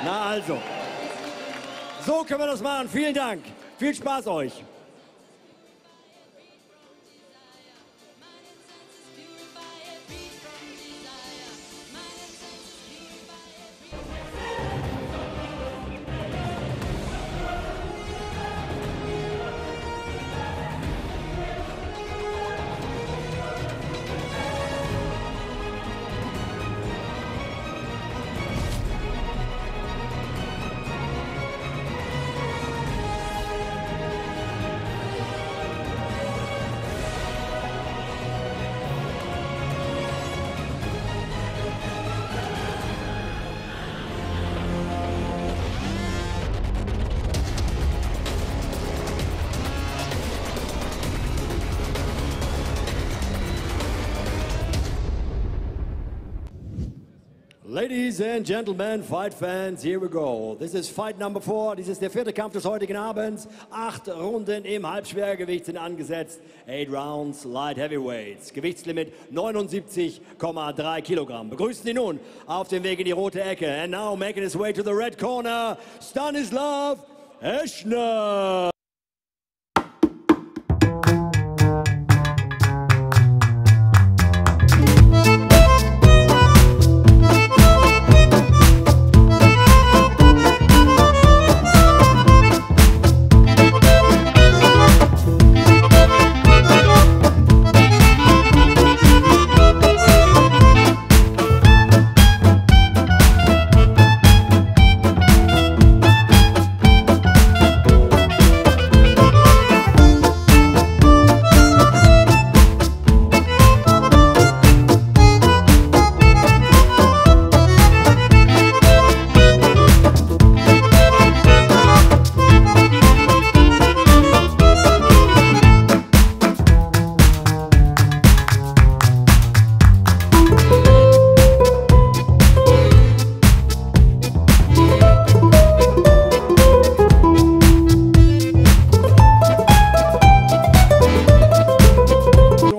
Na also, so können wir das machen. Vielen Dank. Viel Spaß euch. Ladies and gentlemen, fight fans, here we go. This is fight number 4. Dies ist der 4. Kampf des heutigen Abends. 8 Runden im Halbschwergewicht sind angesetzt. 8 rounds light heavyweights. Gewichtslimit 79,3 Kilogramm. Begrüßen Sie nun auf dem Weg in die rote Ecke. And now making his way to the red corner, Stanislav Eschner.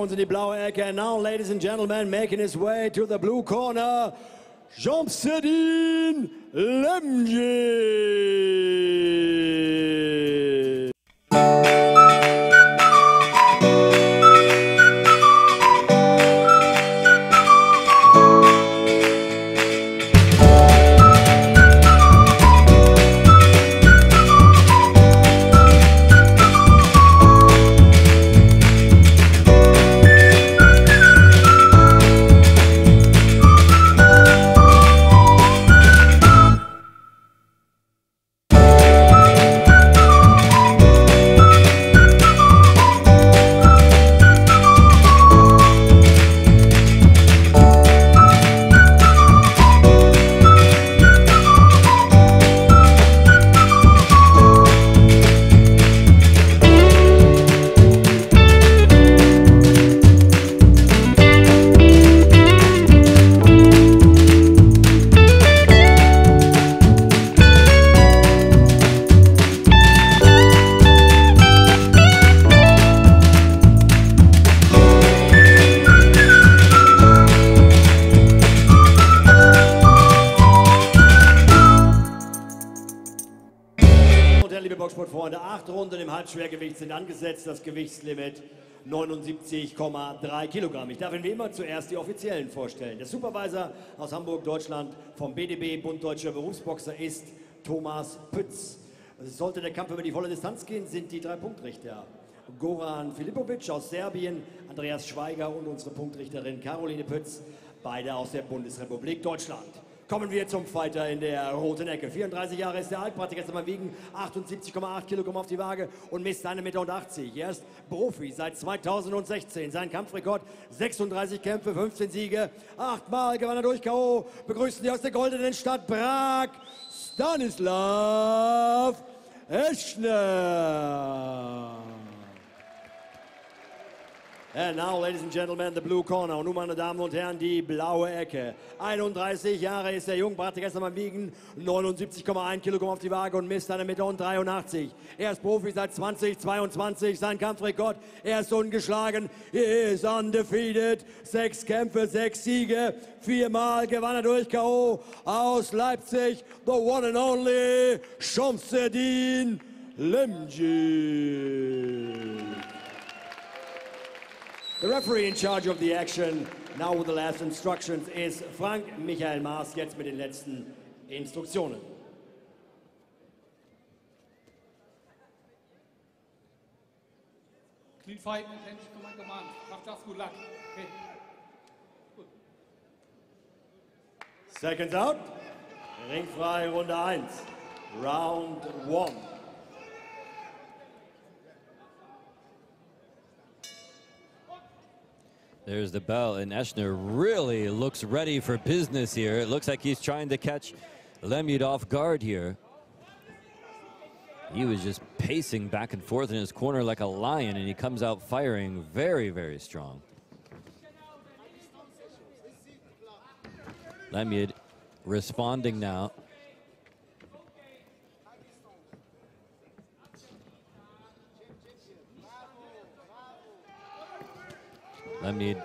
Die blaue Ecke, and now, ladies and gentlemen, making his way to the blue corner, Jean-Sedin Lemje. Liebe Boxsportfreunde, 8 Runden im Halbschwergewicht sind angesetzt, das Gewichtslimit 79,3 Kilogramm. Ich darf Ihnen wie immer zuerst die Offiziellen vorstellen. Der Supervisor aus Hamburg, Deutschland, vom BDB, Bund Deutscher Berufsboxer, ist Thomas Pütz. Sollte der Kampf über die volle Distanz gehen, sind die 3 Punktrichter Goran Filipovic aus Serbien, Andreas Schweiger und unsere Punktrichterin Caroline Pütz, beide aus der Bundesrepublik Deutschland. Kommen wir zum Fighter in der roten Ecke. 34 Jahre ist der Altpraktiker, jetzt einmal wiegen 78,8 Kilogramm auf die Waage und misst 1,80 Meter. Er ist Profi seit 2016. Sein Kampfrekord 36 Kämpfe, 15 Siege, 8-mal gewann er durch K.O. Begrüßen Sie aus der goldenen Stadt Prag, Stanislav Eschner. And now, ladies and gentlemen, the blue corner. Und nun, meine Damen und Herren, die blaue Ecke. 31 Jahre ist der Jung, brachte gestern beim Wiegen 79,1 Kilogramm auf die Waage und misst 1,83 Meter. Er ist Profi seit 2022, sein Kampfrekord, er ist ungeschlagen, he is undefeated. 6 Kämpfe, 6 Siege, 4-mal gewann er durch K.O. aus Leipzig, the one and only Shamsuddin Lemji. The referee in charge of the action, now with the last instructions, is Frank Michael Maas, jetzt mit den letzten Instruktionen. Clean fight, attention, command. Mach das, good luck. Okay. Gut. Seconds out. Ringfrei, Runde 1. Round 1. There's the bell, and Eschner really looks ready for business here. It looks like he's trying to catch Lemjid off guard here. He was just pacing back and forth in his corner like a lion, and he comes out firing very, very strong. Lemjid responding now. Lemjid,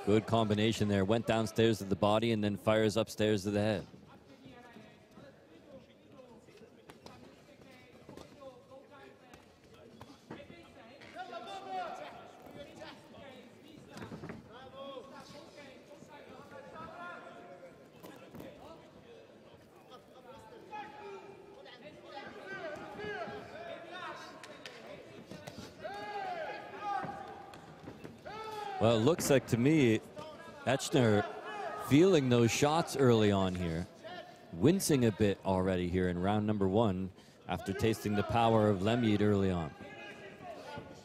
good combination there. Went downstairs to the body and then fires upstairs to the head. Well, it looks like to me, Eschner feeling those shots early on here, wincing a bit already here in round number 1 after tasting the power of Lemjid early on.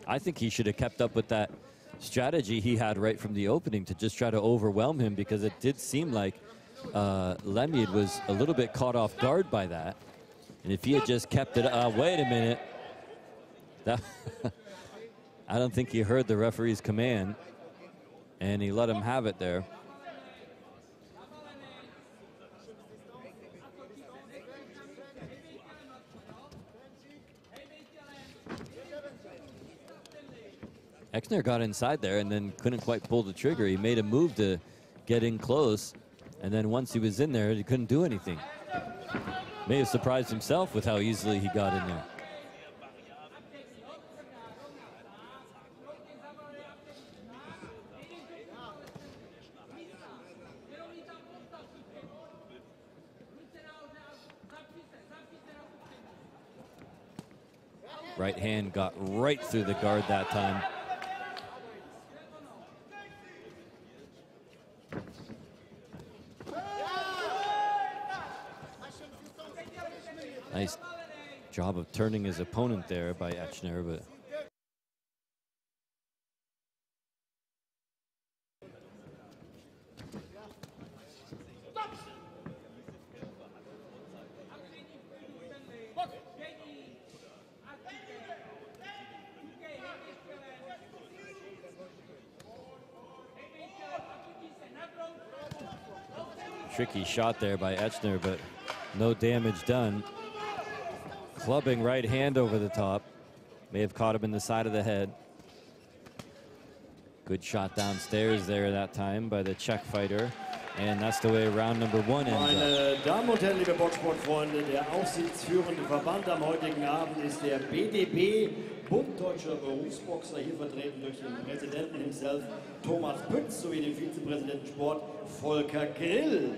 I think he should have kept up with that strategy he had right from the opening to just try to overwhelm him, because it did seem like Lemjid was a little bit caught off guard by that. And if he had just kept it, wait a minute. That I don't think he heard the referee's command, and he let him have it there. Eschner got inside there and then couldn't quite pull the trigger. He made a move to get in close, and then once he was in there, he couldn't do anything. May have surprised himself with how easily he got in there. Right hand got right through the guard that time. Nice job of turning his opponent there by Eschner, but tricky shot there by Eschner, but no damage done. Clubbing right hand over the top. May have caught him in the side of the head. Good shot downstairs there that time by the Czech fighter. And that's the way round number 1 ends up. Meine Damen und Herren, liebe Boxsportfreunde, der aufsichtsführende Verband am heutigen Abend ist der BDB, Bund Deutscher Berufsboxer, hier vertreten durch den Präsidenten himself, Thomas Pütz, sowie den Vizepräsidenten Sport, Volker Grill.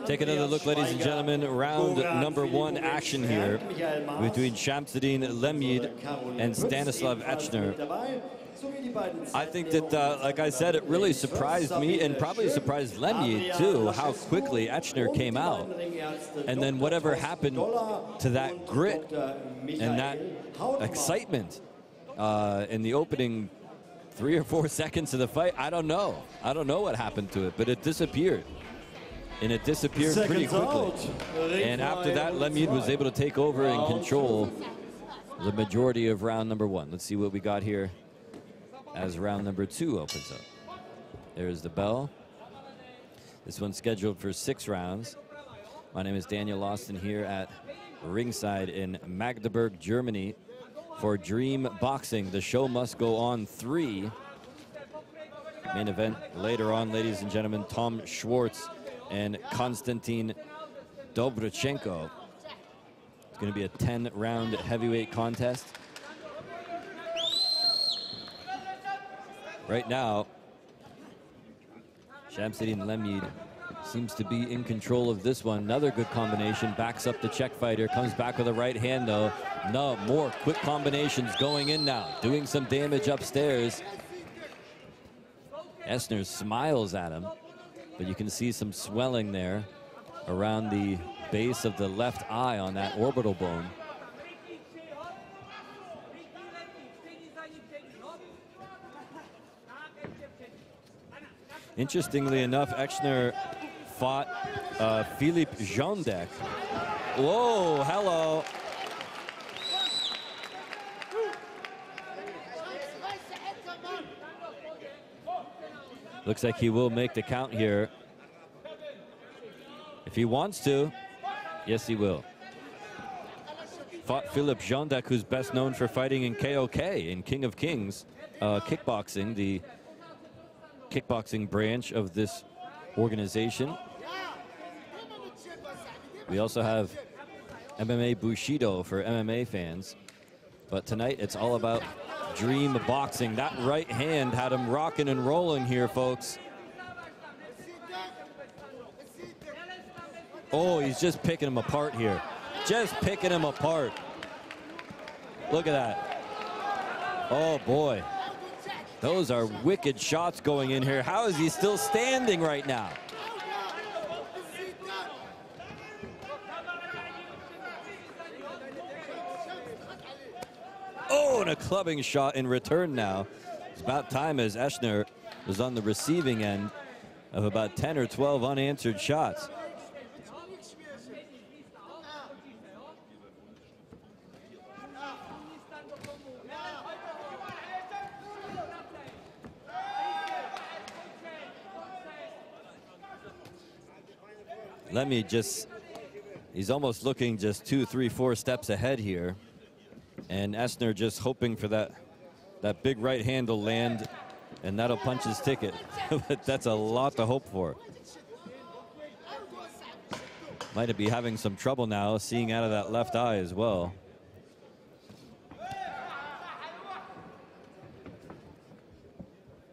Take another look, ladies and gentlemen. Round number 1 action here between Shamsuddin Lemjid and Stanislav Eschner. I think that, like I said, it really surprised me and probably surprised Lemjid too, how quickly Eschner came out. And then whatever happened to that grit and that excitement in the opening 3 or 4 seconds of the fight, I don't know. I don't know what happened to it, but it disappeared. And it disappeared pretty quickly. And after that, Lemjid was able to take over and control the majority of round number 1. Let's see what we got here as round number 2 opens up. There's the bell. This one's scheduled for 6 rounds. My name is Daniel Austin here at ringside in Magdeburg, Germany for Dream Boxing. The show must go on 3. Main event later on, ladies and gentlemen, Tom Schwartz and Konstantin Dobrachenko. It's going to be a 10-round heavyweight contest. Right now, Shamsuddin Lemid seems to be in control of this one. Another good combination, backs up the Czech fighter, comes back with a right hand though. No, more quick combinations going in now, doing some damage upstairs. Eschner smiles at him, but you can see some swelling there around the base of the left eye on that orbital bone. Interestingly enough, Eschner fought Philippe Jondek. Whoa, hello. Looks like he will make the count here. If he wants to, yes, he will. Fought Philippe Jondek, who's best known for fighting in KOK, in King of Kings, kickboxing, the kickboxing branch of this organization. We also have MMA Bushido for MMA fans. But tonight it's all about Dream Boxing. That right hand had him rocking and rolling here, folks. Oh, he's just picking him apart here. Just picking him apart. Look at that. Oh, boy. Those are wicked shots going in here. How is he still standing right now? Oh, and a clubbing shot in return now. It's about time, as Eschner was on the receiving end of about 10 or 12 unanswered shots. Lemmy he's almost looking just 2, 3, 4 steps ahead here. And Eschner just hoping for that big right hand will land, and that'll punch his ticket. But that's a lot to hope for. Might be having some trouble now, seeing out of that left eye as well.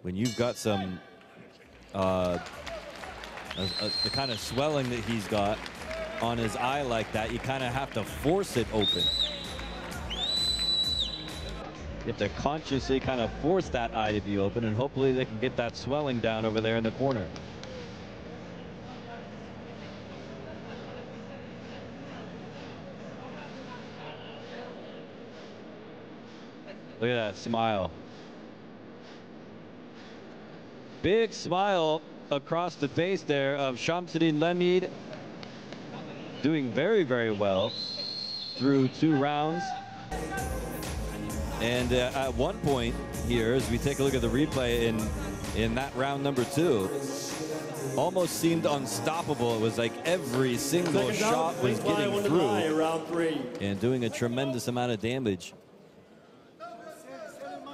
When you've got some the kind of swelling that he's got on his eye like that, you kind of have to force it open. You have to consciously kind of force that eye to be open, and hopefully they can get that swelling down over there in the corner. Look at that smile. Big smile across the face there of Shamsuddin Lemid, doing very, very well through 2 rounds. And at one point here, as we take a look at the replay in that round number 2, almost seemed unstoppable. It was like every single shot was getting through and doing a tremendous amount of damage.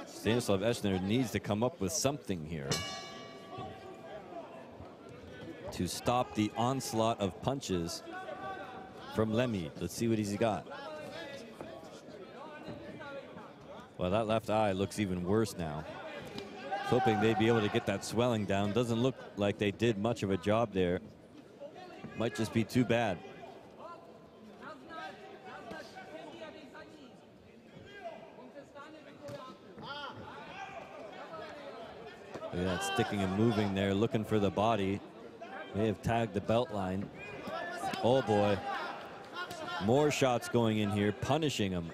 Stanislav Eschner needs to come up with something here to stop the onslaught of punches from Lemmy. Let's see what he's got. Well, that left eye looks even worse now. Hoping they'd be able to get that swelling down. Doesn't look like they did much of a job there. Might just be too bad. Look at that, sticking and moving there, looking for the body. May have tagged the belt line. Oh boy. More shots going in here, punishing him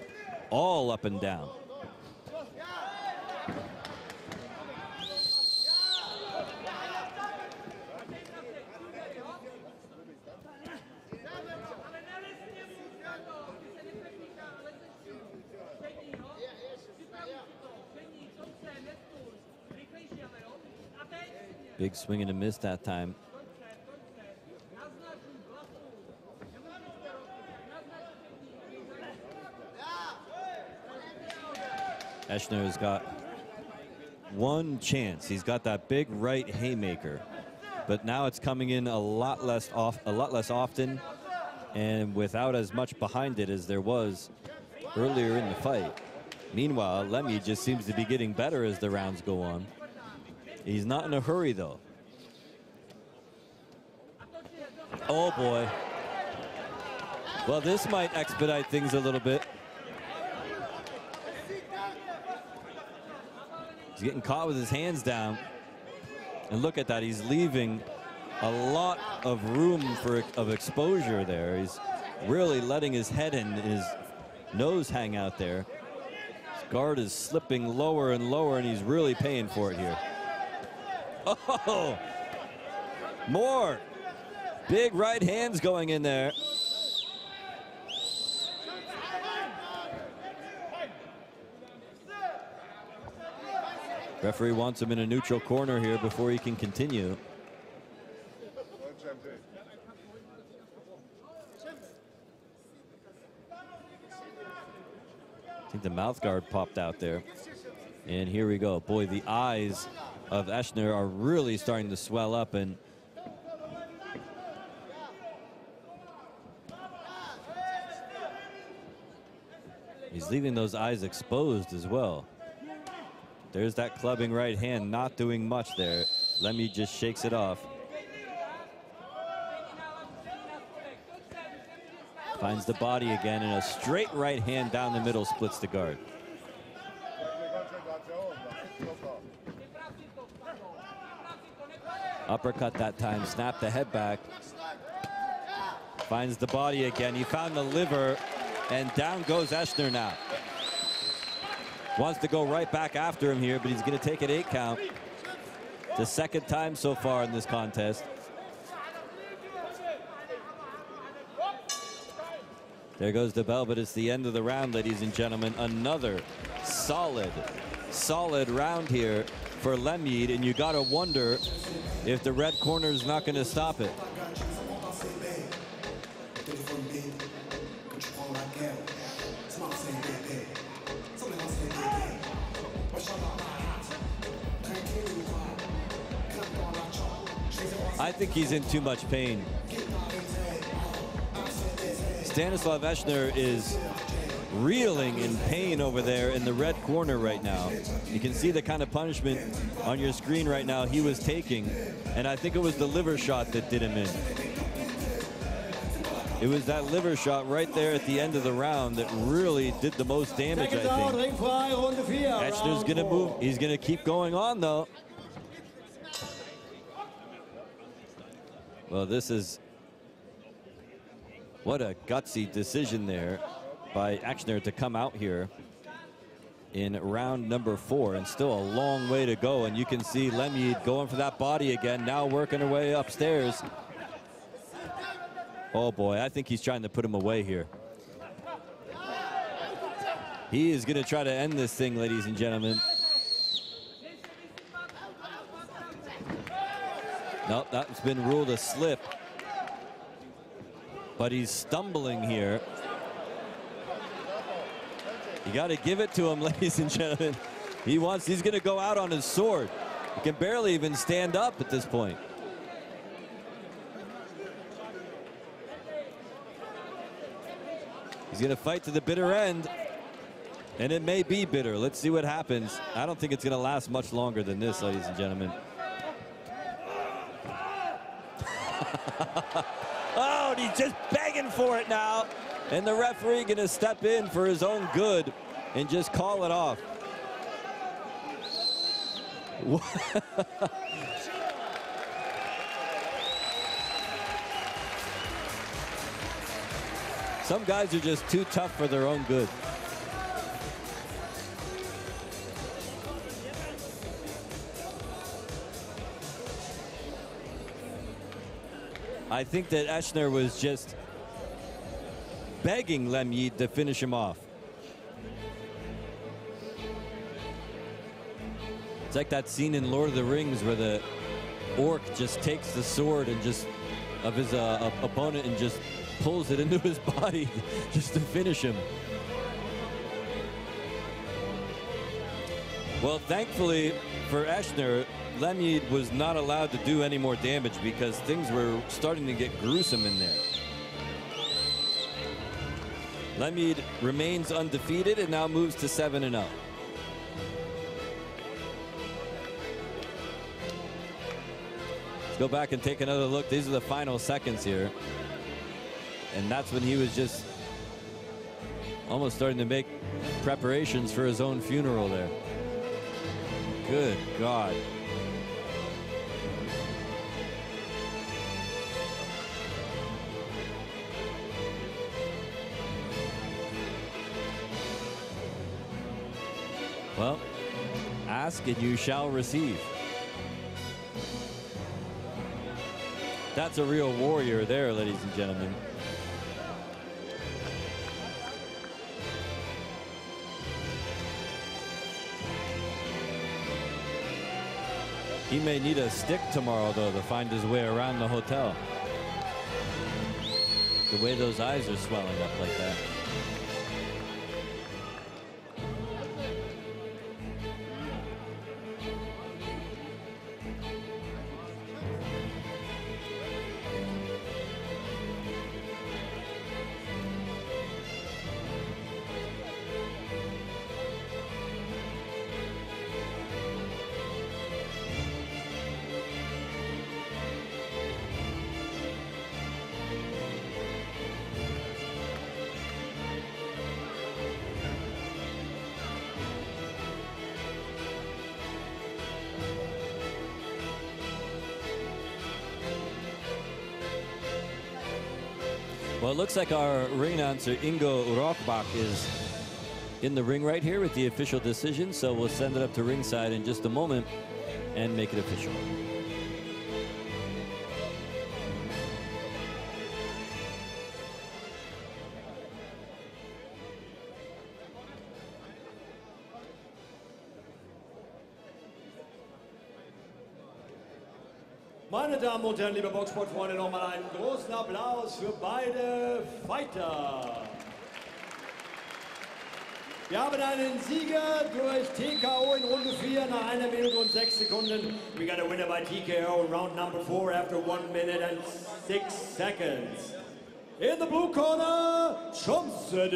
all up and down. Big swing and a miss that time. Eschner has got one chance. He's got that big right haymaker, but now it's coming in a lot less often, and without as much behind it as there was earlier in the fight. Meanwhile, Lemmy just seems to be getting better as the rounds go on. He's not in a hurry though. Oh boy. Well, this might expedite things a little bit. He's getting caught with his hands down. And look at that, he's leaving a lot of room of exposure there. He's really letting his head and his nose hang out there. His guard is slipping lower and lower, and he's really paying for it here. Oh, more big right hands going in there. Referee wants him in a neutral corner here before he can continue. I think the mouth guard popped out there. And here we go. Boy, the eyes of Eschner are really starting to swell up, and he's leaving those eyes exposed as well. There's that clubbing right hand, not doing much there. Lemmy just shakes it off. Finds the body again, and a straight right hand down the middle splits the guard. Uppercut that time, snapped the head back. Finds the body again. He found the liver, and down goes Eschner now. Wants to go right back after him here, but he's going to take an 8 count. The second time so far in this contest. There goes the bell, but it's the end of the round, ladies and gentlemen. Another solid round here for Lemmy, and you got to wonder if the red corner is not going to stop it. I think he's in too much pain. Stanislav Eschner is reeling in pain over there in the red corner right now. You can see the kind of punishment on your screen right now he was taking, and I think it was the liver shot that did him in. It was that liver shot right there at the end of the round that really did the most damage, I think. Eschner's gonna move. He's gonna keep going on though. Well, this is what a gutsy decision there by Eschner to come out here in round number 4, and still a long way to go. And you can see Lemmy going for that body again, now working her way upstairs. Oh boy, I think he's trying to put him away here. He is going to try to end this thing, ladies and gentlemen. Nope, that's been ruled a slip. But he's stumbling here. You got to give it to him, ladies and gentlemen. He's going to go out on his sword. He can barely even stand up at this point. He's going to fight to the bitter end. And it may be bitter. Let's see what happens. I don't think it's going to last much longer than this, ladies and gentlemen. Oh, and he's just begging for it now. And the referee going to step in for his own good and just call it off. Some guys are just too tough for their own good. I think that Eschner was just begging Lemmy to finish him off. It's like that scene in Lord of the Rings where the orc just takes the sword and just of his opponent and just pulls it into his body just to finish him. Well, thankfully for Eschner, Lemjid was not allowed to do any more damage because things were starting to get gruesome in there. Lemjid remains undefeated and now moves to 7-0. Let's go back and take another look. These are the final seconds here. And that's when he was just almost starting to make preparations for his own funeral there. Good God. Well, ask and you shall receive. That's a real warrior there, ladies and gentlemen. He may need a stick tomorrow, though, to find his way around the hotel. The way those eyes are swelling up like that. Well, it looks like our ring announcer, Ingo Rockbach, is in the ring right here with the official decision. So we'll send it up to ringside in just a moment and make it official. Meine Damen und Herren, liebe Boxsportfreunde, nochmal einen großen Applaus für beide Fighter. Wir haben einen Sieger durch TKO in Runde 4 nach 1 Minute und 6 Sekunden. We got a winner by TKO in round number 4 after 1 minute and 6 seconds. In the blue corner, Standova.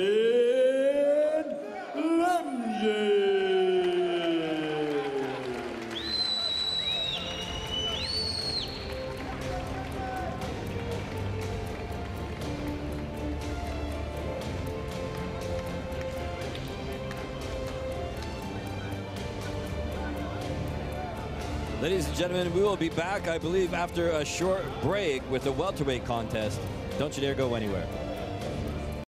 Ladies and gentlemen, we will be back, I believe, after a short break with the welterweight contest. Don't you dare go anywhere.